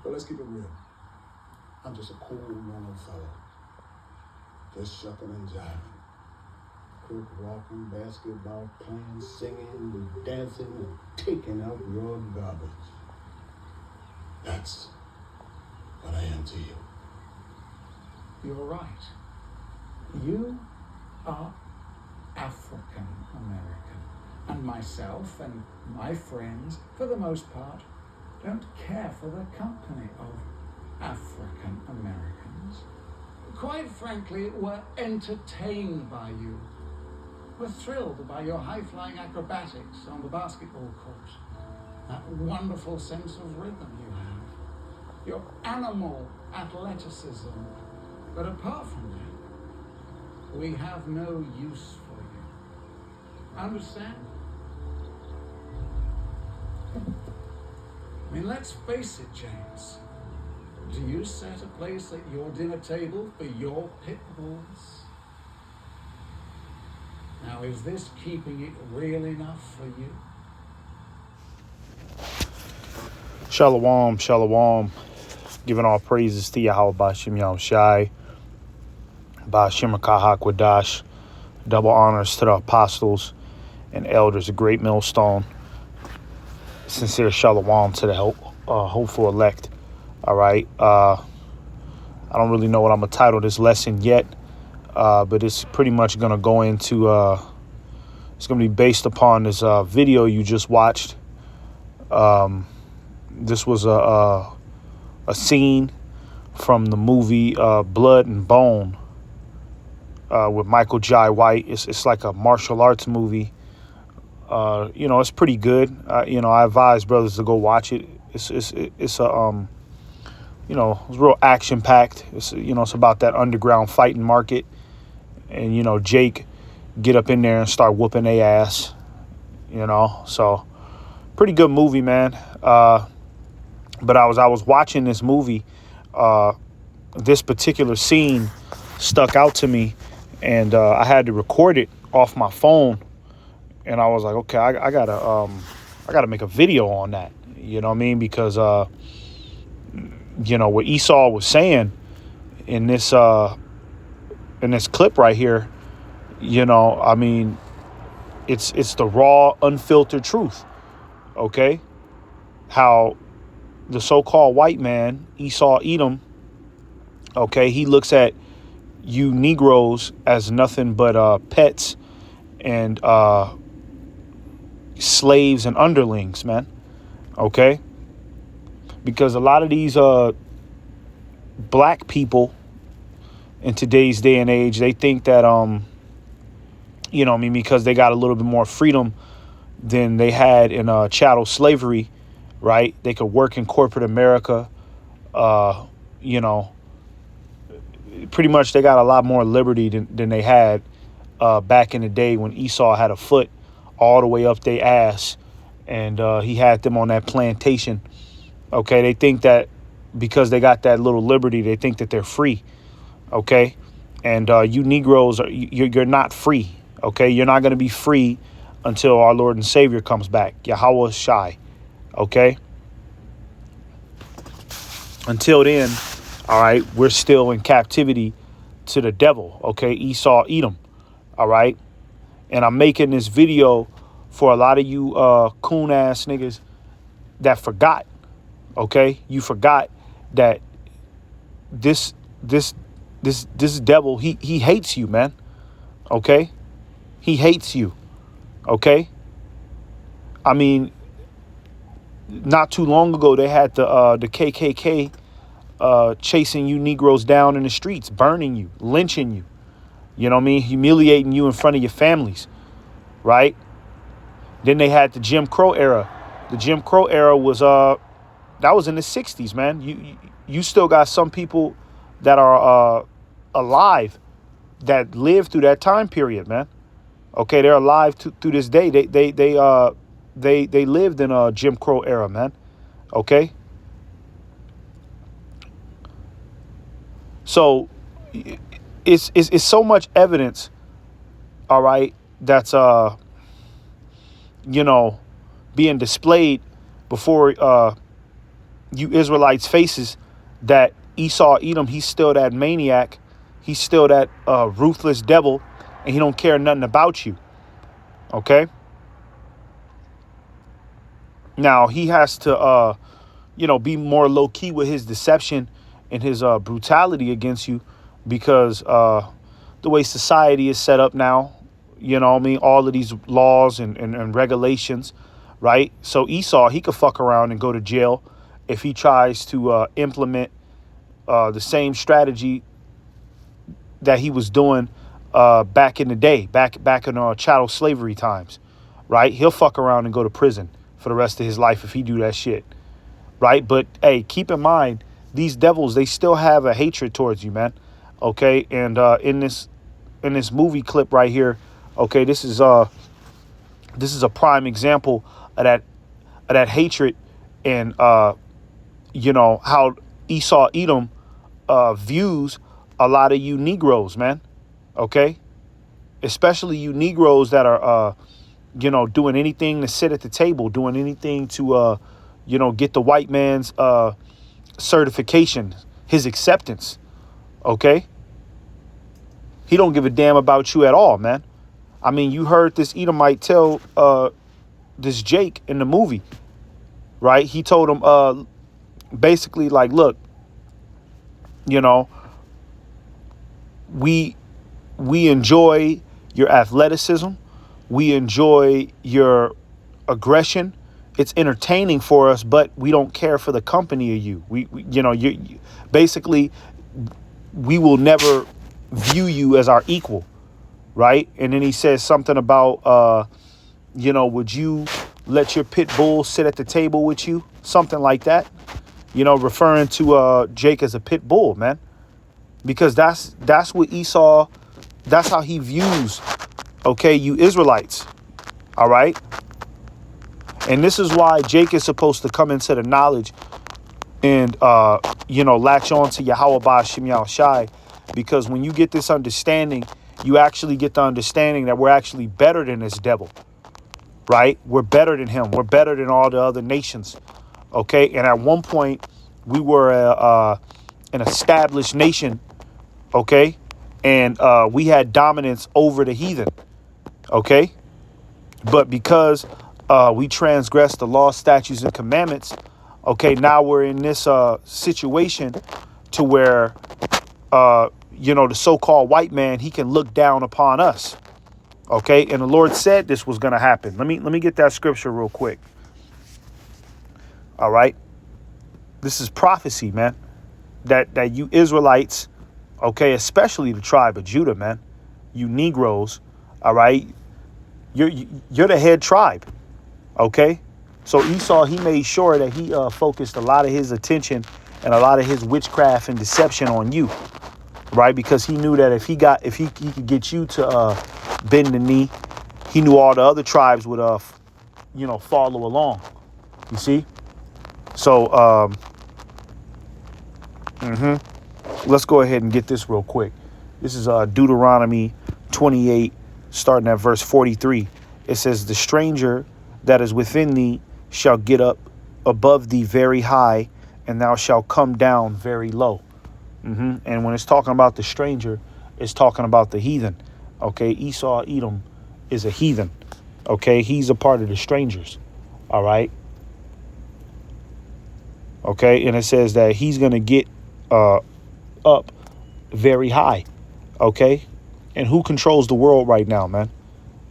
But let's keep it real. I'm just a cool, normal fella. Just shucking and jiving. Crook walking, basketball playing, singing, dancing, and taking out your garbage. That's what I am to you. You're right. You are African American. And myself and my friends, for the most part, don't care for the company of African Americans. Quite frankly, we're entertained by you. We're thrilled by your high-flying acrobatics on the basketball court. That wonderful sense of rhythm you have. Your animal athleticism. But apart from that, we have no use for you. Understand? I mean, let's face it, James. Do you set a place at your dinner table for your pit bulls? Now, is this keeping it real enough for you? Shalom, shalom. Giving all praises to Yahweh Bashim Yahushai, Bashim Kahakwadash. Double honors to the apostles and elders, a great millstone. Sincere shalom to the hopeful elect. All right. I don't really know what I'm going to title this lesson yet, but it's pretty much going to go into, it's going to be based upon this video you just watched. This was a scene from the movie Blood and Bone with Michael Jai White. It's like a martial arts movie. It's pretty good. I advise brothers to go watch it. It's a it's real action packed. It's about that underground fighting market, and Jake get up in there and start whooping their ass. So pretty good movie, man. But I was watching this movie. This particular scene stuck out to me, and I had to record it off my phone. And I was like, okay, I gotta make a video on that. You know what I mean? Because what Esau was saying in this clip right here, I mean, it's the raw, unfiltered truth. Okay, how the so-called white man, Esau Edom, okay, he looks at you Negroes as nothing but pets and slaves and underlings, man. Okay, because a lot of these black people in today's day and age, they think that because they got a little bit more freedom than they had in chattel slavery, right? They could work in corporate America. Pretty much they got a lot more liberty than they had back in the day when Esau had a foot all the way up their ass, and he had them on that plantation. Okay, they think that because they got that little liberty, they think that they're free. Okay, and you Negroes, you're not free. Okay, you're not going to be free until our Lord and Savior comes back, Yahweh Shai. Okay, until then, all right, we're still in captivity to the devil. Okay, Esau Edom. All right, and I'm making this video for a lot of you coon ass niggas that forgot. Okay, you forgot that this devil, he hates you, man. Okay, he hates you. Okay, I mean, not too long ago they had the KKK chasing you Negroes down in the streets, burning you, lynching you. You know what I mean? Humiliating you in front of your families, right? Then they had the Jim Crow era. The Jim Crow era was that was in the 60s, man. You still got some people that are alive that lived through that time period, man. Okay, they're alive through this day. They lived in a Jim Crow era, man. Okay. So it's so much evidence, all right, that's being displayed before you Israelites faces that Esau, Edom, he's still that maniac. He's still that ruthless devil, and he don't care nothing about you. Okay? Now, he has to, be more low-key with his deception and his brutality against you because the way society is set up now, all of these laws and regulations, right? So Esau, he could fuck around and go to jail if he tries to implement the same strategy that he was doing back in the day, back in chattel slavery times, right? He'll fuck around and go to prison for the rest of his life if he do that shit, right? But hey, keep in mind, these devils, they still have a hatred towards you, man. Okay, and in this movie clip right here, okay, this is a prime example of that hatred and how Esau Edom views a lot of you Negroes, man. Okay, especially you Negroes that are doing anything to sit at the table, doing anything to get the white man's certification, his acceptance. Okay, he don't give a damn about you at all, man. I mean, you heard this Edomite tell this Jake in the movie, right? He told him basically like, look, we enjoy your athleticism, we enjoy your aggression. It's entertaining for us, but we don't care for the company of you. We you basically, we will never view you as our equal, right? And then he says something about, would you let your pit bull sit at the table with you? Something like that, referring to Jake as a pit bull, man, because that's what Esau, that's how he views, okay, you Israelites, all right? And this is why Jake is supposed to come into the knowledge and, latch on to Yahweh Ba'ashem Yahushai, because when you get this understanding, you actually get the understanding that we're actually better than this devil, right? We're better than him. We're better than all the other nations, okay? And at one point, we were an established nation, okay? And we had dominance over the heathen, okay? But because we transgressed the law, statutes, and commandments, okay, now we're in this situation to where, the so-called white man, he can look down upon us, okay? And the Lord said this was going to happen. Let me get that scripture real quick. All right? This is prophecy, man, that you Israelites, okay, especially the tribe of Judah, man, you Negroes, all right, you're the head tribe, okay? So Esau, he made sure that he focused a lot of his attention and a lot of his witchcraft and deception on you, right? Because he knew that if he could get you to bend the knee, he knew all the other tribes would follow along. You see? So let's go ahead and get this real quick. This is Deuteronomy 28, starting at verse 43. It says, "The stranger that is within thee shall get up above thee very high, and thou shalt come down very low." And when it's talking about the stranger, it's talking about the heathen. Okay, Esau, Edom is a heathen. Okay, he's a part of the strangers. All right. Okay, and it says that he's going to get up very high. Okay, and who controls the world right now, man?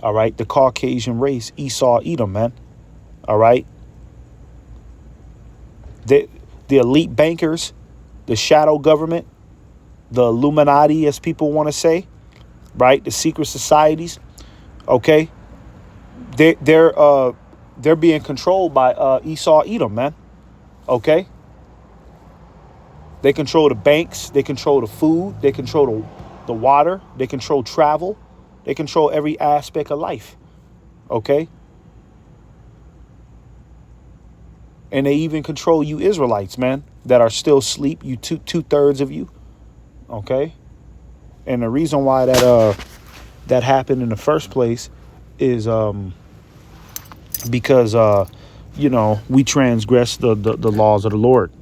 All right, the Caucasian race, Esau, Edom, man. All right. The elite bankers, the shadow government, the Illuminati, as people want to say, right? The secret societies, okay? They're being controlled by Esau, Edom, man. Okay? They control the banks, they control the food, they control the water, they control travel, they control every aspect of life. Okay? And they even control you Israelites, man, that are still asleep, you two-thirds of you. Okay? And the reason why that happened in the first place is because we transgress the laws of the Lord.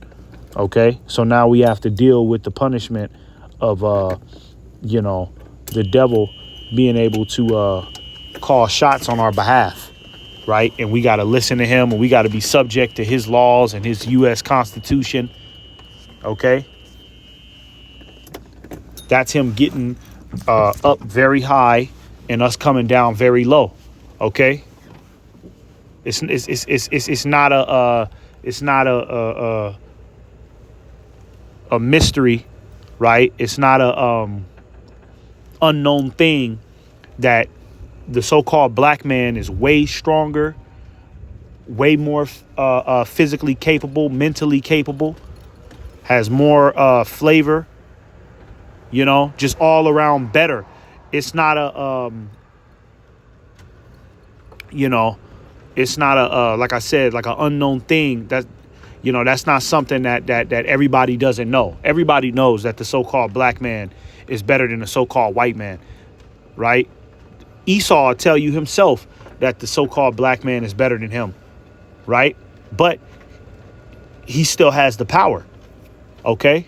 Okay, so now we have to deal with the punishment of the devil being able to call shots on our behalf, right? And we got to listen to him, and we got to be subject to his laws and his U.S. Constitution. Okay, that's him getting up very high and us coming down very low. Okay, it's not a mystery, right? It's not a unknown thing that the so-called black man is way stronger, way more physically capable, mentally capable, has more flavor, just all around better. It's not a it's not a like I said, like an unknown thing. That that's not something that everybody doesn't know. Everybody knows that the so-called black man is better than the so-called white man, right? Esau will tell you himself that the so-called black man is better than him, right? But he still has the power, okay?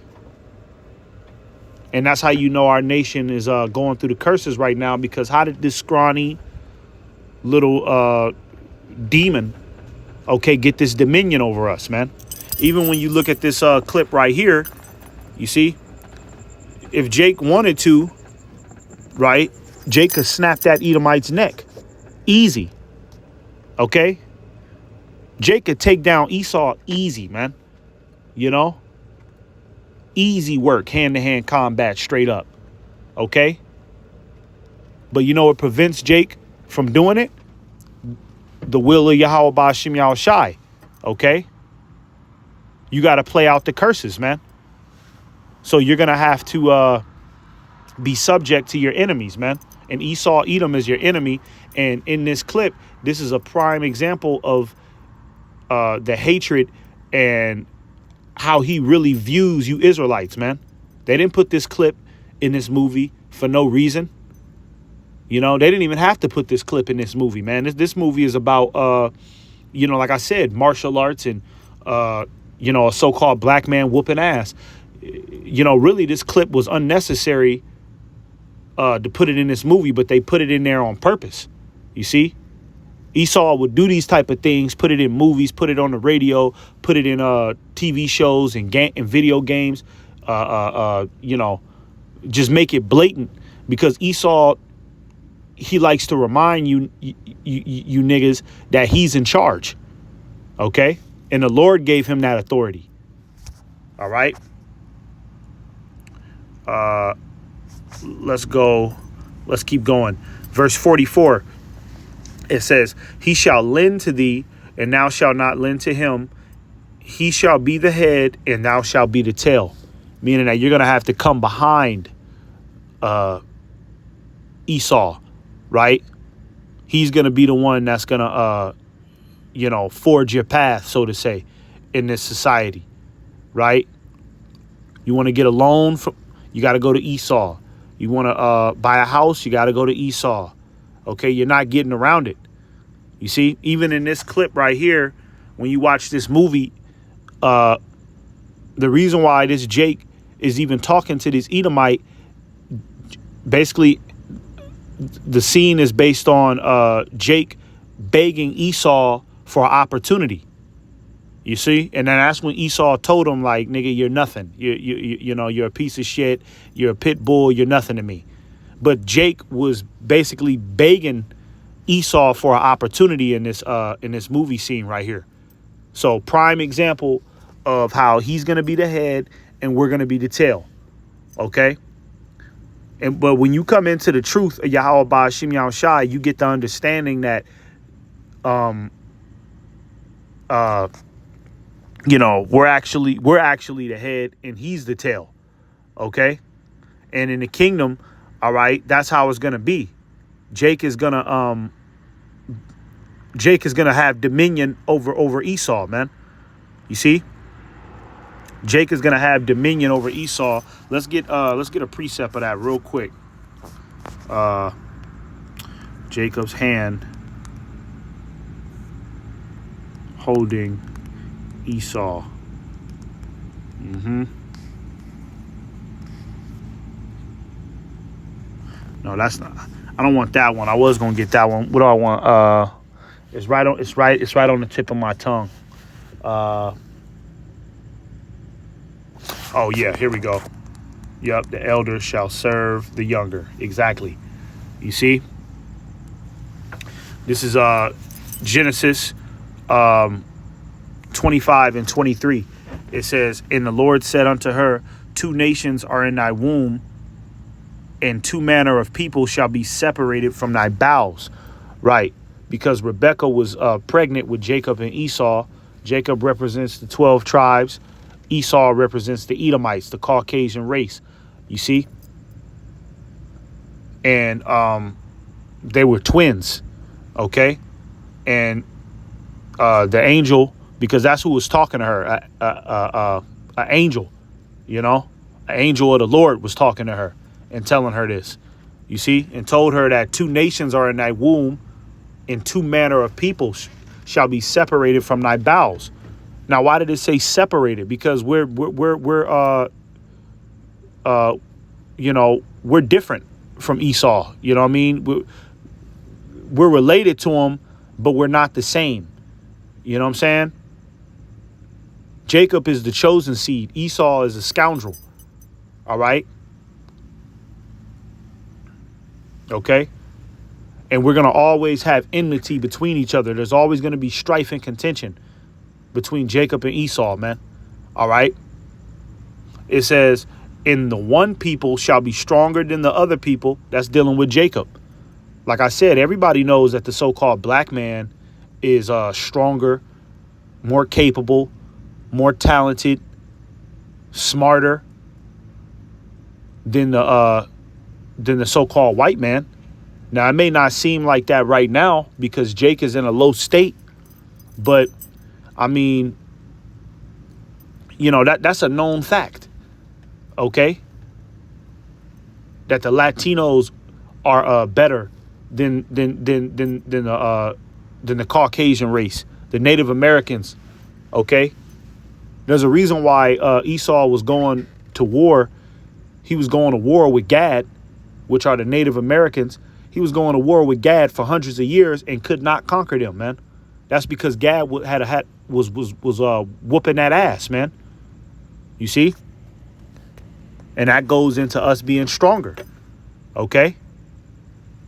And that's how our nation is going through the curses right now, because how did this scrawny little demon, okay, get this dominion over us, man? Even when you look at this clip right here, you see, if Jake wanted to, right, Jake could snap that Edomite's neck. Easy. Okay? Jake could take down Esau easy, man. Easy work, hand-to-hand combat, straight up. Okay? But you know what prevents Jake from doing it? The will of Yahweh Ba'Shem Yahushai. Okay? You got to play out the curses, man. So you're going to have to be subject to your enemies, man. And Esau, Edom is your enemy. And in this clip, this is a prime example of the hatred and how he really views you Israelites, man. They didn't put this clip in this movie for no reason. They didn't even have to put this clip in this movie, man. This movie is about, like I said, martial arts and, a so-called black man whooping ass. Really, this clip was unnecessary to put it in this movie, but they put it in there on purpose. You see? Esau would do these type of things, put it in movies, put it on the radio, put it in TV shows and video games, just make it blatant, because Esau, he likes to remind you niggas that he's in charge. Okay? And the Lord gave him that authority. All right? Let's go. Let's keep going. Verse 44. It says, he shall lend to thee, and thou shalt not lend to him. He shall be the head, and thou shalt be the tail. Meaning that you're going to have to come behind Esau, right? He's going to be the one that's going to, forge your path, so to say, in this society, right? You want to get a loan, you got to go to Esau. You want to buy a house, you got to go to Esau. Okay, you're not getting around it. You see, even in this clip right here, when you watch this movie, the reason why this Jake is even talking to this Edomite, basically, the scene is based on Jake begging Esau for an opportunity. You see, and then that's when Esau told him, like, nigga, you're nothing. You're a piece of shit. You're a pit bull. You're nothing to me. But Jake was basically begging Esau for an opportunity in this movie scene right here. So prime example of how he's going to be the head and we're going to be the tail. Okay. But when you come into the truth of Yahweh Ba'Shem Yahushai, you get the understanding that, we're actually the head and he's the tail. Okay. And in the kingdom, all right, that's how it's going to be. Jake is going to have dominion over Esau, man. You see? Jake is going to have dominion over Esau. Let's get a precept of that real quick. Jacob's hand. holding Esau. No, that's not. I don't want that one. I was gonna get that one. What do I want? It's right on. It's right on the tip of my tongue. Oh yeah, here we go. Yep, the elder shall serve the younger. Exactly. You see, this is Genesis 25 and 23. It says, "And the Lord said unto her, two nations are in thy womb, and two manner of people shall be separated from thy bowels." Right, because Rebekah was pregnant with Jacob and Esau. Jacob represents the 12 tribes. Esau represents the Edomites, the Caucasian race. You see? And they were twins. Okay? And the angel, because that's who was talking to her, an angel, you know? An angel of the Lord was talking to her and telling her this. You see? And told her that two nations are in thy womb, and two manner of people shall be separated from thy bowels. Now, why did it say separated? Because we're different from Esau. You know what I mean? We're related to him, but we're not the same. You know what I'm saying? Jacob is the chosen seed. Esau is a scoundrel. All right? Okay? And we're going to always have enmity between each other. There's always going to be strife and contention between Jacob and Esau, man. All right? It says, "And the one people shall be stronger than the other people." That's dealing with Jacob. Like I said, everybody knows that the so-called black man is stronger, more capable, more talented, smarter than the so-called white man. Now, it may not seem like that right now because Jake is in a low state, but I mean, you know, that's a known fact. Okay? That the Latinos are better than the Caucasian race, the Native Americans. Okay? There's a reason why Esau was going to war. He was going to war with Gad, which are the Native Americans. He was going to war with Gad for hundreds of years and could not conquer them, man. That's because Gad was whooping that ass, man. You see? And that goes into us being stronger. Okay?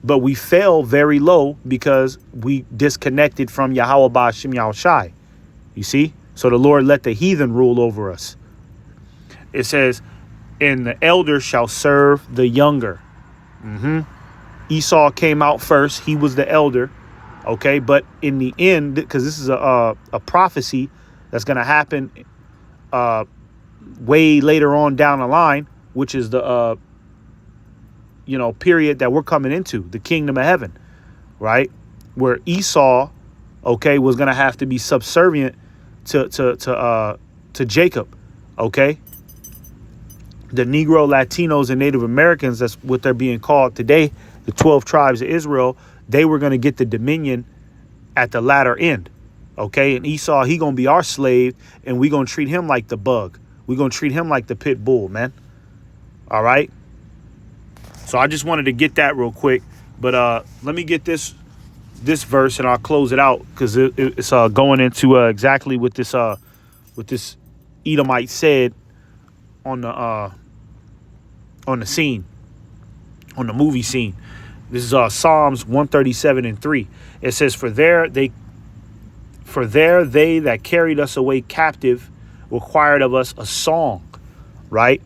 But we fell very low because we disconnected from Yahweh Ba'ashem Yahushai. You see? So the Lord let the heathen rule over us. It says, "And the elder shall serve the younger." Esau came out first. He was the elder. Okay, but in the end, because this is a prophecy that's going to happen way later on down the line, which is the period that we're coming into, the kingdom of heaven, right? Where Esau, okay, was going to have to be subservient to Jacob, okay? The Negro, Latinos, and Native Americans, that's what they're being called today, the 12 tribes of Israel, they were going to get the dominion at the latter end, okay? And Esau, he going to be our slave, and we going to treat him like the bug. we going to treat him like the pit bull, man. All right? So I just wanted to get that real quick. But let me get this verse and I'll close it out, because it's going into exactly what this Edomite said on the scene, on the movie scene. This is Psalms 137:3. It says, For there they that carried us away captive required of us a song, right?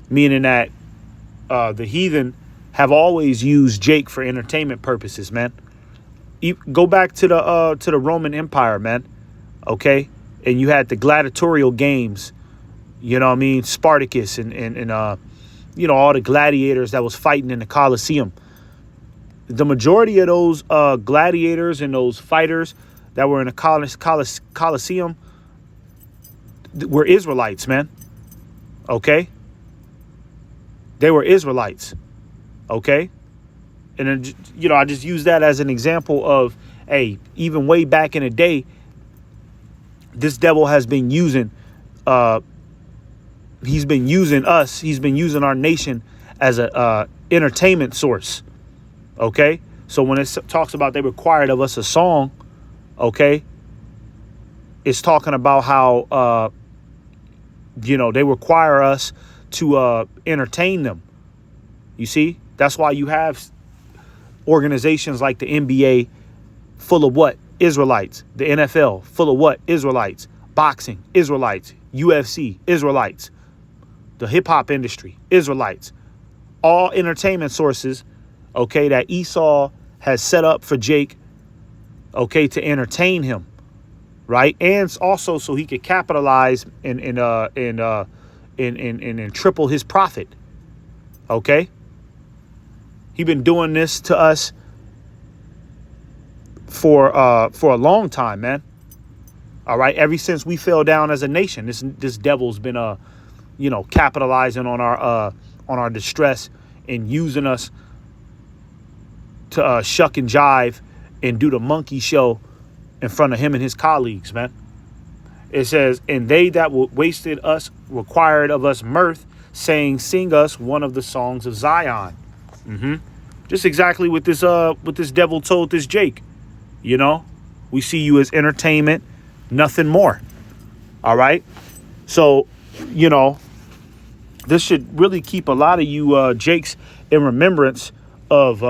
Meaning that the heathen have always used Jake for entertainment purposes, man. Go back to the Roman Empire, man. Okay, and you had the gladiatorial games. You know what I mean? Spartacus and all the gladiators that was fighting in the Colosseum. The majority of those gladiators and those fighters that were in the Colosseum were Israelites, man. Okay? They were Israelites. Okay? And then, I just use that as an example of, hey, even way back in the day, this devil has been using, he's been using us, he's been using our nation as a entertainment source. Okay, so when it talks about they required of us a song, okay, it's talking about how they require us to entertain them. You see, that's why you have organizations like the NBA full of what? Israelites. The NFL full of what? Israelites. Boxing, Israelites. UFC, Israelites. The hip hop industry, Israelites. All entertainment sources, okay, that Esau has set up for Jake, okay, to entertain him, right? And also so he could capitalize and triple his profit. Okay? He been doing this to us for a long time, man. All right, ever since we fell down as a nation, this devil's been capitalizing on our distress and using us to shuck and jive and do the monkey show in front of him and his colleagues, man. It says, and they that wasted us required of us mirth, saying, sing us one of the songs of Zion. Just exactly what this devil told this Jake. We see you as entertainment, nothing more. All right. So, this should really keep a lot of you Jakes in remembrance of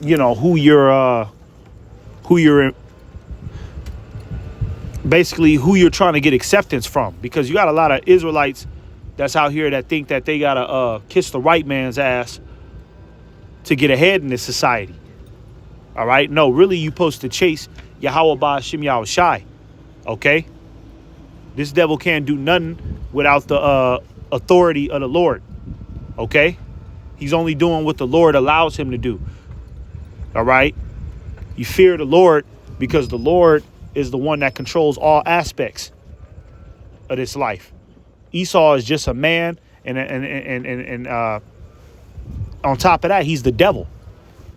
who you're basically who you're trying to get acceptance from, because you got a lot of Israelites that's out here that think that they gotta kiss the white man's ass to get ahead in this society. All right. No, really, you supposed to chase Yahweh Ba'Shem Yahushai. Okay. This devil can't do nothing without the authority of the Lord. Okay. He's only doing what the Lord allows him to do. All right. You fear the Lord because the Lord is the one that controls all aspects of this life. Esau is just a man, and on top of that, he's the devil.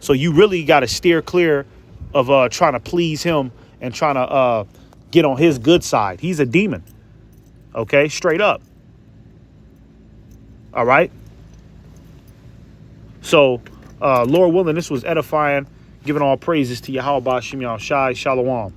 So you really got to steer clear of trying to please him and trying to get on his good side. He's a demon. Okay, straight up. All right. So, Lord willing, this was edifying. Giving all praises to Yahweh Ba'Shem Yahushai. Shalom.